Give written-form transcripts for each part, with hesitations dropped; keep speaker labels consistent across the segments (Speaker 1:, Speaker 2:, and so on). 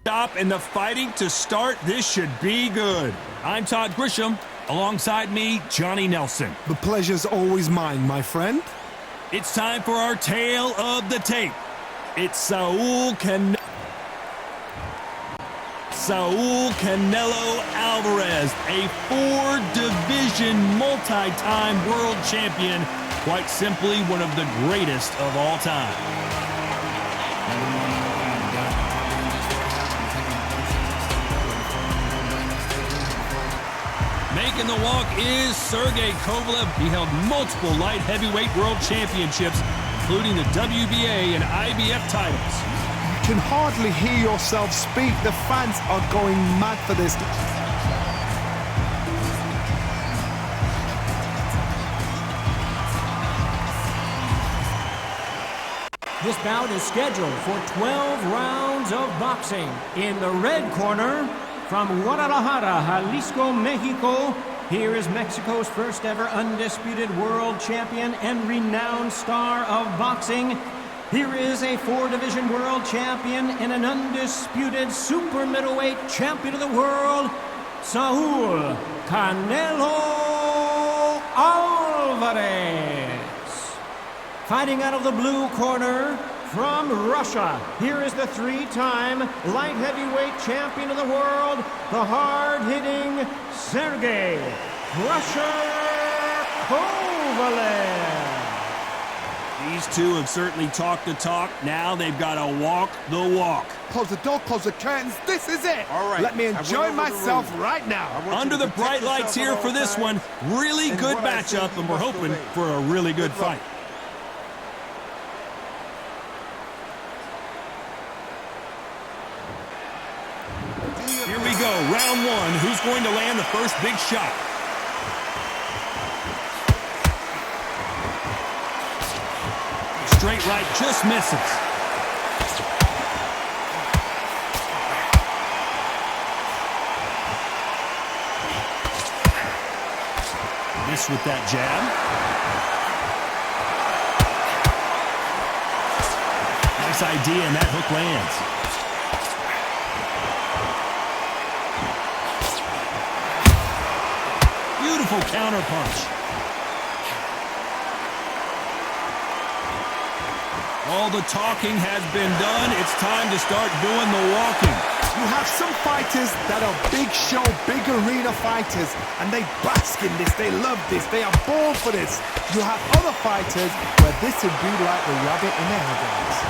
Speaker 1: Stop and the fighting to start. This should be good. I'm Todd Grisham. Alongside me, Johnny Nelson.
Speaker 2: The pleasure's always mine, my friend.
Speaker 1: It's time for our tale of the tape. It's Saul Canelo Alvarez, a four-division multi-time world champion, quite simply one of the greatest of all time. Making the walk is Sergey Kovalev. He held multiple light heavyweight world championships, including the WBA and IBF titles.
Speaker 2: You can hardly hear yourself speak. The fans are going mad for this.
Speaker 3: This bout is scheduled for 12 rounds of boxing. In the red corner, from Guadalajara, Jalisco, Mexico, here is Mexico's first ever undisputed world champion and renowned star of boxing. Here is a four-division world champion and an undisputed super middleweight champion of the world, Saul Canelo Alvarez. Fighting out of the blue corner, from Russia, here is the three-time light heavyweight champion of the world, the hard-hitting Sergey Kovalev.
Speaker 1: These two have certainly talked the talk. Now they've got to walk the walk.
Speaker 2: Close the door, close the curtains. This is it.
Speaker 4: All right.
Speaker 2: Let me enjoy myself right now.
Speaker 1: Under the bright lights here for this one. Really good matchup, and we're hoping for a really good fight. Here we go, round one. Who's going to land the first big shot? Straight right, just misses. Miss with that jab. Nice idea, and that hook lands. Beautiful counter punch. All the talking has been done. It's time to start doing the walking.
Speaker 2: You have some fighters that are big show, big arena fighters, and they bask in this, they love this, they are born for this. You have other fighters where this would be like the rabbit in the headlights.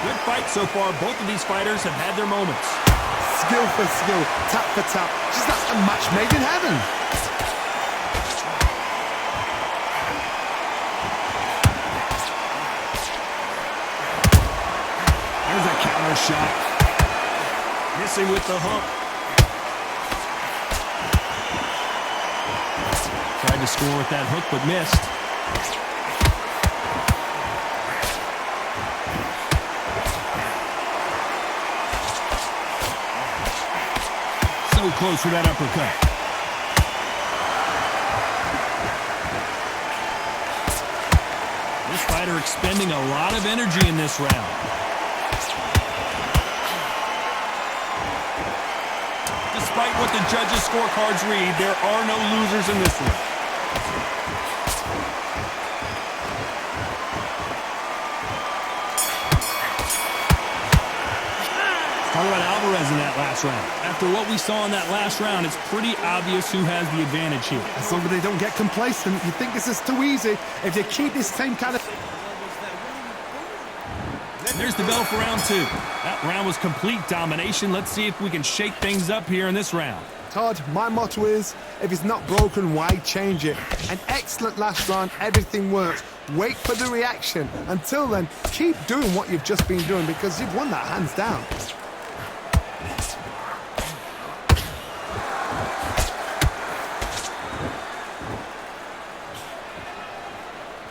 Speaker 1: Good fight so far. Both of these fighters have had their moments.
Speaker 2: Skill for skill, tap for tap. Just that's a match made in heaven.
Speaker 1: There's a counter shot. Missing with the hook. Tried to score with that hook, but missed. So close for that uppercut. This fighter expending a lot of energy in this round. Despite what the judges' scorecards read, there are no losers in this one. Talk about Alvarez in that last round. After what we saw in that last round, it's pretty obvious who has the advantage here.
Speaker 2: As long as they don't get complacent, you think this is too easy. If they keep this same kind of...
Speaker 1: There's the bell for round two. That round was complete domination. Let's see if we can shake things up here in this round.
Speaker 2: Todd, my motto is, if it's not broken, why change it? An excellent last round, everything works. Wait for the reaction. Until then, keep doing what you've just been doing because you've won that hands down.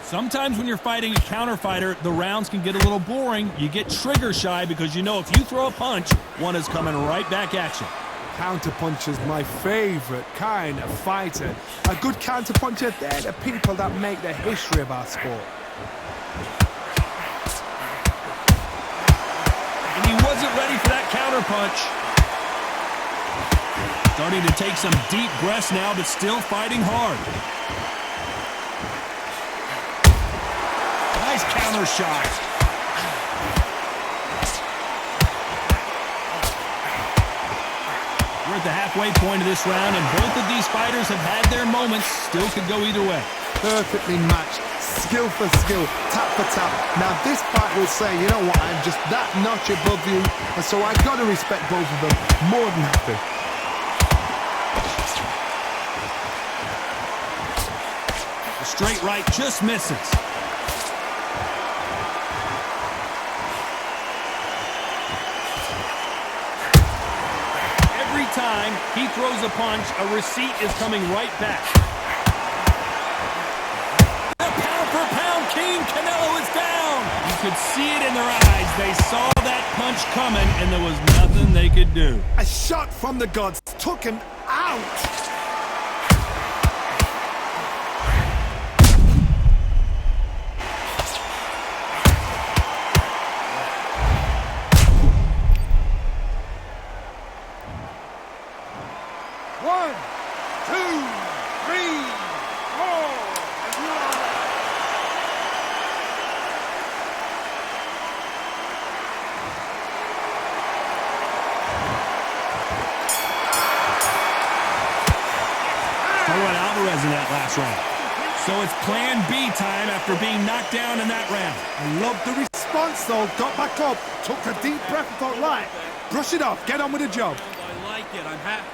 Speaker 1: Sometimes when you're fighting a counter fighter, the rounds can get a little boring. You get trigger shy because you know if you throw a punch, one is coming right back at you.
Speaker 2: Counterpuncher's my favorite kind of fighter. A good counterpuncher, they're the people that make the history of our sport.
Speaker 1: punch. Starting to take some deep breaths now, but still fighting hard. Nice counter shot. We're at the halfway point of this round, and both of these fighters have had their moments. Still could go either way.
Speaker 2: Perfectly matched, skill for skill, tap for tap. Now this fight will say, you know what, I'm just that notch above you, and so I've got to respect both of them more than happy.
Speaker 1: The straight right just misses. Every time he throws a punch, a receipt is coming right back. Pound king, Canelo is down. You could see it in their eyes. They saw that punch coming, and there was nothing they could do.
Speaker 2: A shot from the gods took him out. One, two, three, four.
Speaker 1: Alvarez in that last round. So it's plan B time after being knocked down in that round.
Speaker 2: I love the response though. Got back up, took a deep breath and thought, right, brush it off, get on with the job.
Speaker 4: I like it, I'm happy.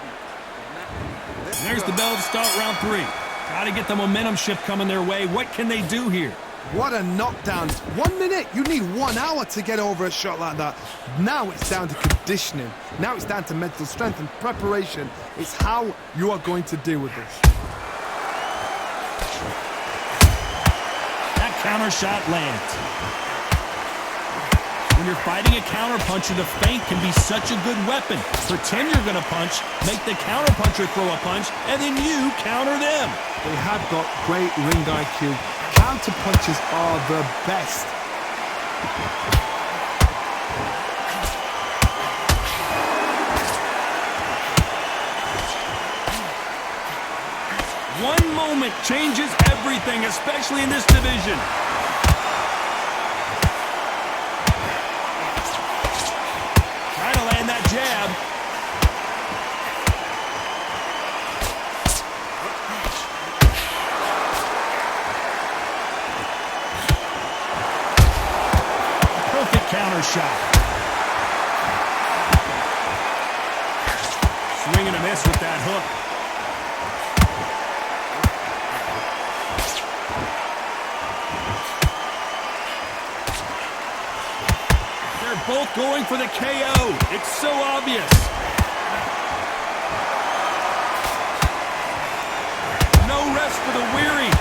Speaker 1: There's the bell to start round 3. Got to get the momentum shift coming their way. What can they do here?
Speaker 2: What a knockdown. 1 minute, you need 1 hour to get over a shot like that. Now it's down to conditioning. Now it's down to mental strength and preparation. It's how you are going to deal with this.
Speaker 1: That counter shot lands. When you're fighting a counter puncher, the feint can be such a good weapon. Pretend you're going to punch, make the counter puncher throw a punch, and then you counter them.
Speaker 2: They have got great ring IQ. Counter punches are the best.
Speaker 1: One moment changes everything, especially in this division. Trying to land that jab. Perfect counter shot. Swing and a miss with that hook. Both going for the KO. It's so obvious. No rest for the weary.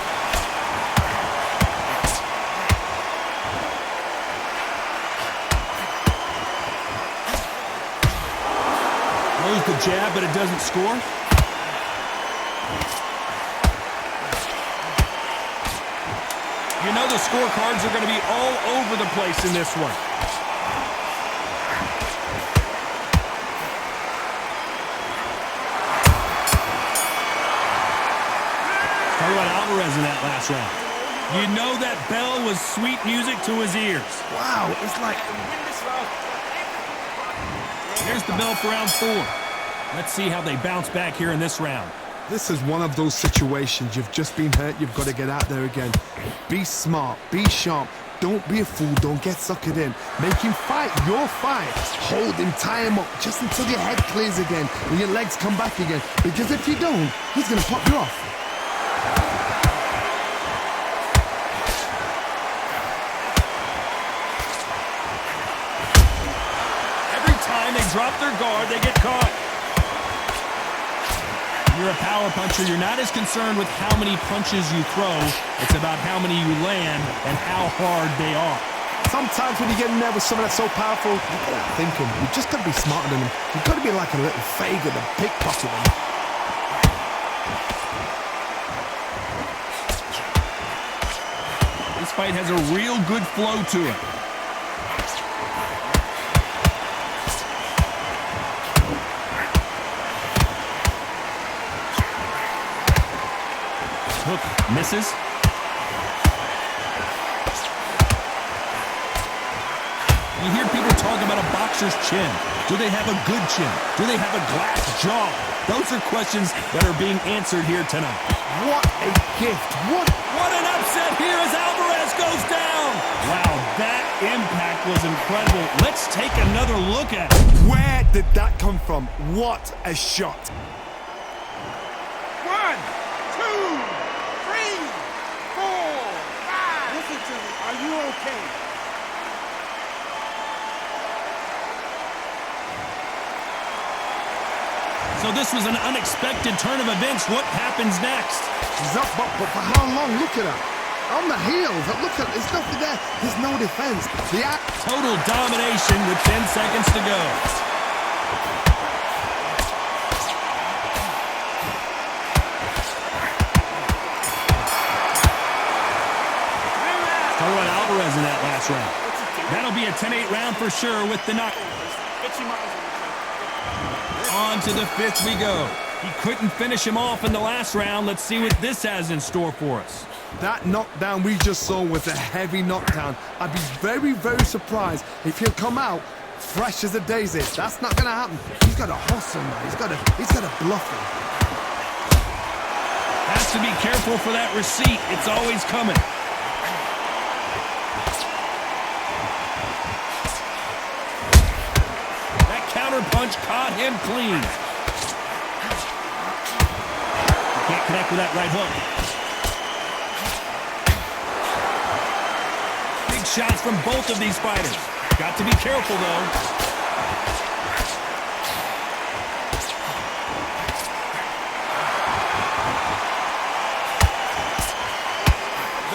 Speaker 1: Throws the jab, but it doesn't score. You know the scorecards are going to be all over the place in this one. Talk about Alvarez in that last round. You know that bell was sweet music to his ears.
Speaker 2: Wow, it's like...
Speaker 1: Here's the bell for round 4. Let's see how they bounce back here in this round.
Speaker 2: This is one of those situations. You've just been hurt. You've got to get out there again. Be smart. Be sharp. Don't be a fool. Don't get suckered in. Make him fight your fight. Hold him. Tie him up just until your head clears again and your legs come back again. Because if you don't, he's going to pop you off.
Speaker 1: Every time they drop their guard, they get caught. You're a power puncher. You're not as concerned with how many punches you throw. It's about how many you land and how hard they are.
Speaker 2: Sometimes when you get in there with someone that's so powerful, you've got to think him. You've just got to be smarter than him. You've got to be like a little Fagan and pickpocket him.
Speaker 1: This fight has a real good flow to it. Misses. You hear people talk about a boxer's chin. Do they have a good chin? Do they have a glass jaw? Those are questions that are being answered here tonight.
Speaker 2: What a gift. What
Speaker 1: an upset here as Alvarez goes down. Wow, that impact was incredible. Let's take another look at it.
Speaker 2: Where did that come from? What a shot.
Speaker 4: 1, 2, 3, 4, 5. Listen to me. Are you okay?
Speaker 1: So this was an unexpected turn of events. What happens next?
Speaker 2: He's up, but for how long? Look at her. On the heels. Look at, there's nothing there. There's no defense.
Speaker 1: Total domination with 10 seconds to go. Talk about Alvarez in that last round. That'll be a 10-8 round for sure with the knock. On to the fifth we go. He couldn't finish him off in the last round. Let's see what this has in store for us.
Speaker 2: That knockdown we just saw was a heavy knockdown. I'd be very, very surprised if he'll come out fresh as a daisy. That's not going to happen. He's got to hustle, man. He's got to bluff him.
Speaker 1: Has to be careful for that receipt. It's always coming. That counter punch caught him clean. He can't connect with that right hook. Big shots from both of these fighters. Got to be careful, though.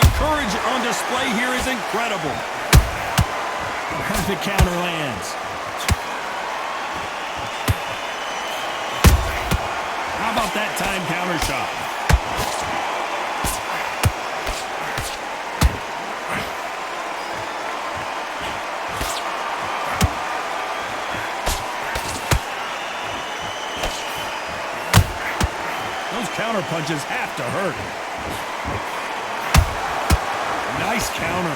Speaker 1: The courage on display here is incredible. Perfect counter lands. How about that time counter shot? Those counter punches have to hurt. Nice counter.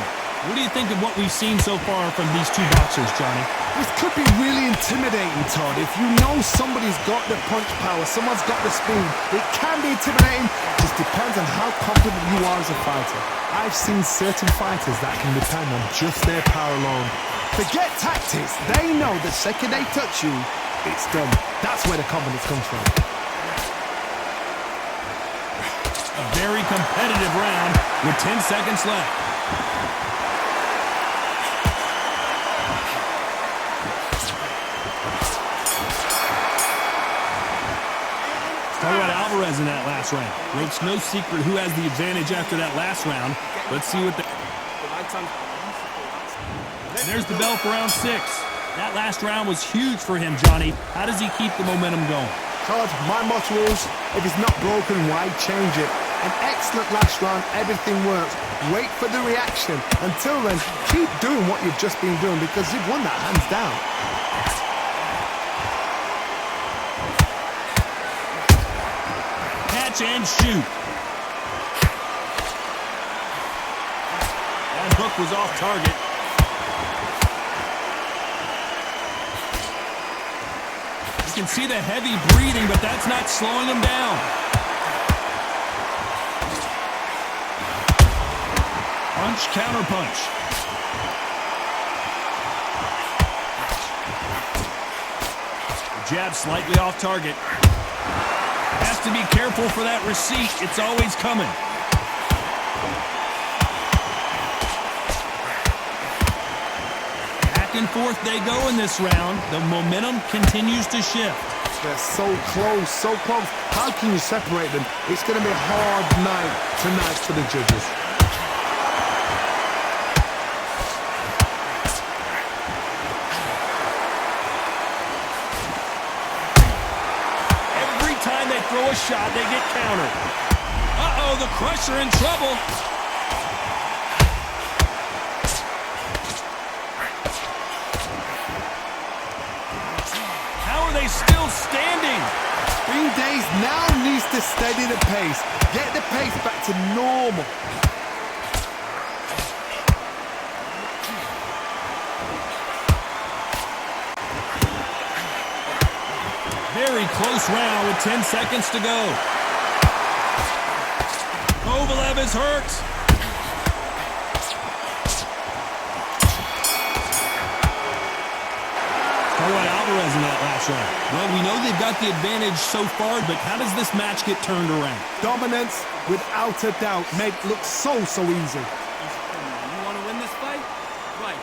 Speaker 1: What do you think of what we've seen so far from these two boxers, Johnny?
Speaker 2: This could be really intimidating, Todd. If you know somebody's got the punch power, someone's got the speed, it can be intimidating. Just depends on how confident you are as a fighter. I've seen certain fighters that can depend on just their power alone. Forget tactics. They know the second they touch you, it's done. That's where the confidence comes from.
Speaker 1: A very competitive round with 10 seconds left. Talk about Alvarez in that last round. Well, it's no secret who has the advantage after that last round. Let's see what the... There's the bell for round 6. That last round was huge for him, Johnny. How does he keep the momentum going?
Speaker 2: Todd, my motto is, if it's not broken, why change it? An excellent last round, everything works. Wait for the reaction. Until then, keep doing what you've just been doing because you've won that hands down.
Speaker 1: Catch and shoot. That hook was off target. You can see the heavy breathing, but that's not slowing him down. Punch, counter punch. The jab slightly off target. Has to be careful for that receipt. It's always coming. Back and forth they go in this round. The momentum continues to shift.
Speaker 2: They're so close, so close. How can you separate them? It's going to be a hard night tonight for the judges.
Speaker 1: Throw a shot, they get countered. Uh-oh, the crusher in trouble. How are they still standing?
Speaker 2: Fiend Days now needs to steady the pace. Get the pace back to normal.
Speaker 1: Very close round with 10 seconds to go. Kovalev is hurt. Alvarez in that last round. Well, we know they've got the advantage so far, but how does this match get turned around?
Speaker 2: Dominance, without a doubt, made it look so easy.
Speaker 4: You want to win this fight? Right.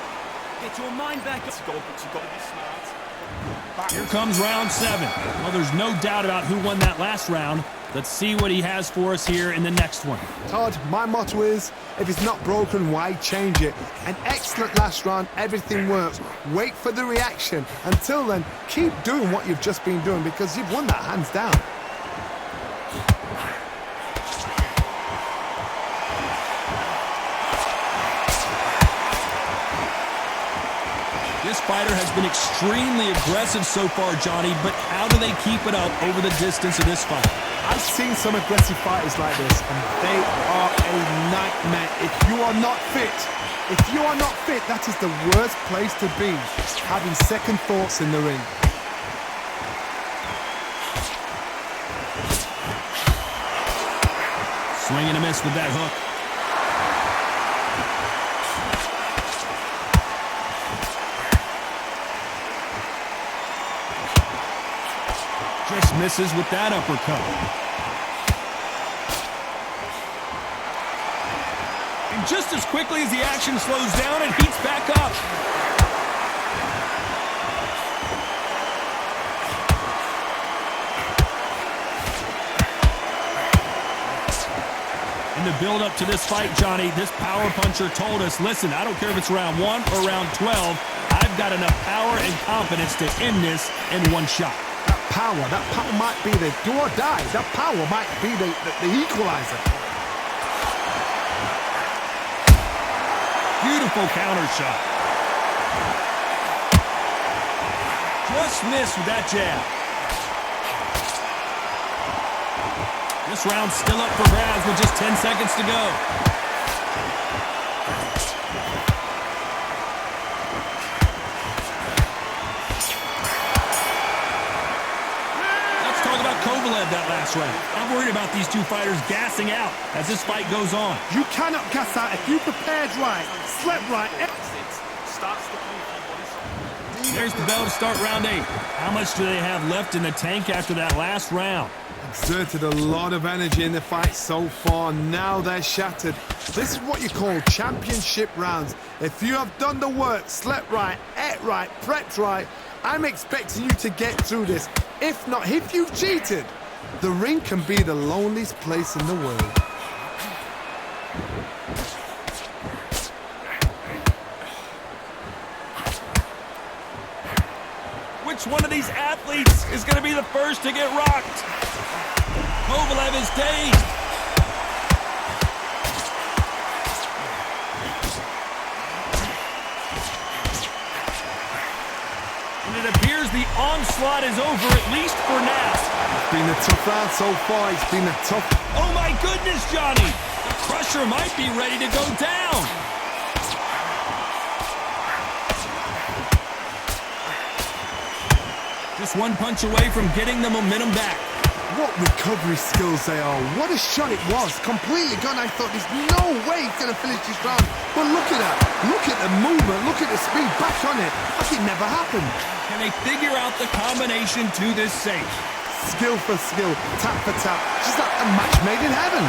Speaker 4: Get your mind back up. But you got to be smart.
Speaker 1: Here comes round 7. Well, there's no doubt about who won that last round. Let's see what he has for us here in the next one.
Speaker 2: Todd, my motto is, if it's not broken, why change it? An excellent last round, everything works. Wait for the reaction. Until then, keep doing what you've just been doing because you've won that hands down.
Speaker 1: This fighter has been extremely aggressive so far, Johnny, but how do they keep it up over the distance of this fight?
Speaker 2: I've seen some aggressive fighters like this, and they are a nightmare. If you are not fit, that is the worst place to be, having second thoughts in the ring.
Speaker 1: Swing and a miss with that hook. Just misses with that uppercut. And just as quickly as the action slows down, it heats back up. In the build-up to this fight, Johnny, this power puncher told us, listen, I don't care if it's round 1 or round 12, I've got enough power and confidence to end this in one shot.
Speaker 2: That power might be the do or die. That power might be the equalizer.
Speaker 1: Beautiful counter shot. Just missed with that jab. This round's still up for grabs with just 10 seconds to go. Kovalev that last round. I'm worried about these two fighters gassing out as this fight goes on.
Speaker 2: You cannot gas out if you prepared right, slept right.
Speaker 1: There's the bell to start round 8. How much do they have left in the tank after that last round?
Speaker 2: Exerted a lot of energy in the fight so far. Now they're shattered. This is what you call championship rounds. If you have done the work, slept right, ate right, prepped right, I'm expecting you to get through this. If not, if you've cheated, the ring can be the loneliest place in the world.
Speaker 1: Which one of these athletes is going to be the first to get rocked? Kovalev is dazed. And it appears the onslaught is over, at least for now.
Speaker 2: It's been a tough round so far. It's been a tough...
Speaker 1: Oh my goodness, Johnny! The Crusher might be ready to go down. Just one punch away from getting the momentum back.
Speaker 2: What recovery skills they are. What a shot it was. Completely gone. I thought there's no way he's going to finish this round. But look at that. Look at the movement. Look at the speed. Back on it. Like it never happened.
Speaker 1: Can they figure out the combination to this safe?
Speaker 2: Skill for skill. Tap for tap. Just like a match made in heaven.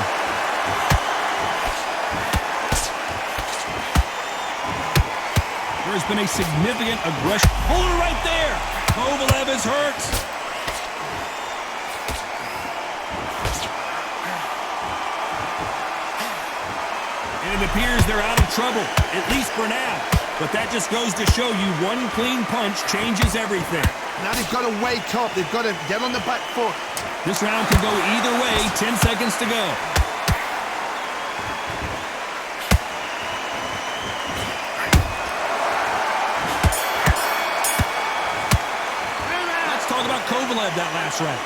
Speaker 1: There's been a significant aggression. Hold it right there. Kovalev is hurt. And it appears they're out of trouble, at least for now. But that just goes to show you one clean punch changes everything.
Speaker 2: Now they've got to wake up. They've got to get on the back foot.
Speaker 1: This round could go either way. 10 seconds to go. Let's talk about Kovalev that last round.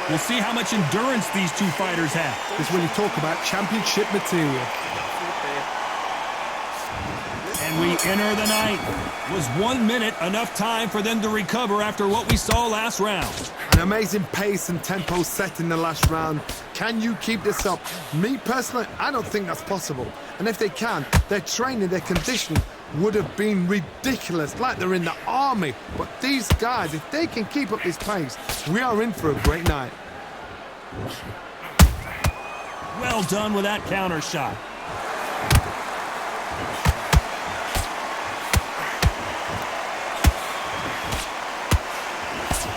Speaker 1: We'll see how much endurance these two fighters have.
Speaker 2: This is when you talk about championship material.
Speaker 1: And we enter the ninth. Was 1 minute enough time for them to recover after what we saw last round?
Speaker 2: An amazing pace and tempo set in the last round. Can you keep this up? Me personally, I don't think that's possible. And if they can, their training, their conditioning would have been ridiculous, like they're in the army. But these guys, if they can keep up this pace, we are in for a great night.
Speaker 1: Well done with that counter shot.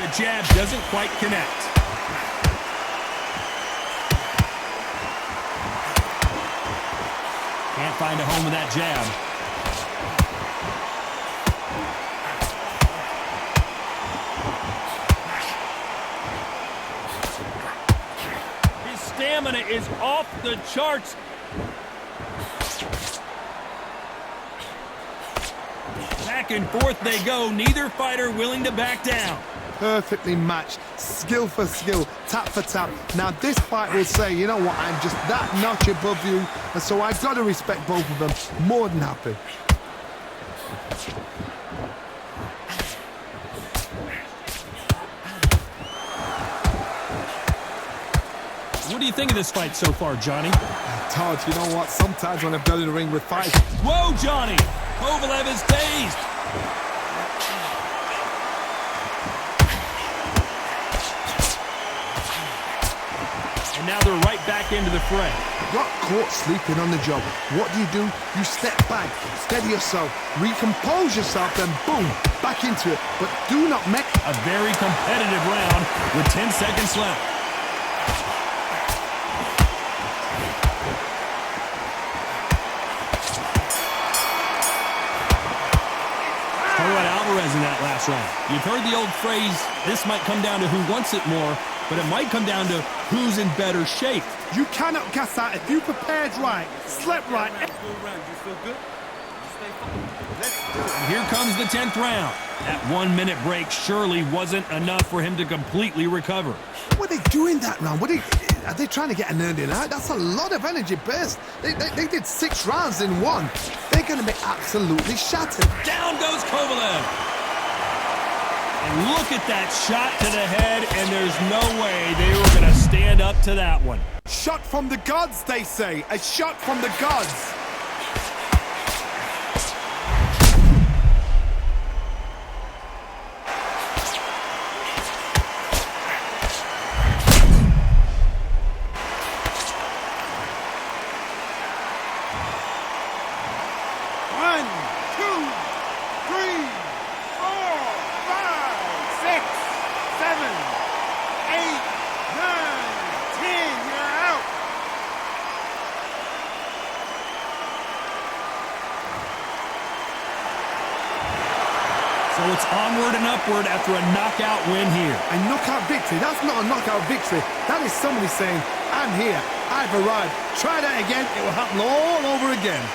Speaker 1: The jab doesn't quite connect. Can't find a home with that jab. His stamina is off the charts. Back and forth they go, neither fighter willing to back down.
Speaker 2: Perfectly matched, skill for skill, tap for tap. Now this fight will say, you know what, I'm just that notch above you, and so I've got to respect both of them. More than happy.
Speaker 1: What do you think of this fight so far, Johnny?
Speaker 2: Todd, you know what, sometimes when I've got in the ring with fights...
Speaker 1: Whoa, Johnny! Kovalev is dazed! And now they're right back into the fray.
Speaker 2: Got caught sleeping on the job. What do? You step back, steady yourself, recompose yourself, then boom, back into it. But do not make...
Speaker 1: A very competitive round with 10 seconds left. Talk about Alvarez in that last round. You've heard the old phrase, this might come down to who wants it more, but it might come down to who's in better shape.
Speaker 2: You cannot gas out if you prepared right, slept right.
Speaker 1: And here comes the 10th round. That 1 minute break surely wasn't enough for him to completely recover.
Speaker 2: What are they doing that round? Are they trying to get an earning out? That's a lot of energy burst. They did 6 rounds in one. They're going to be absolutely shattered.
Speaker 1: Down goes Kovalev. And look at that shot to the head, and there's no way they were going to stand up to that one.
Speaker 2: Shot from the gods, they say. A shot from the gods.
Speaker 1: So it's onward and upward after a knockout win here.
Speaker 2: A knockout victory? That's not a knockout victory. That is somebody saying, I'm here, I've arrived. Try that again, it will happen all over again.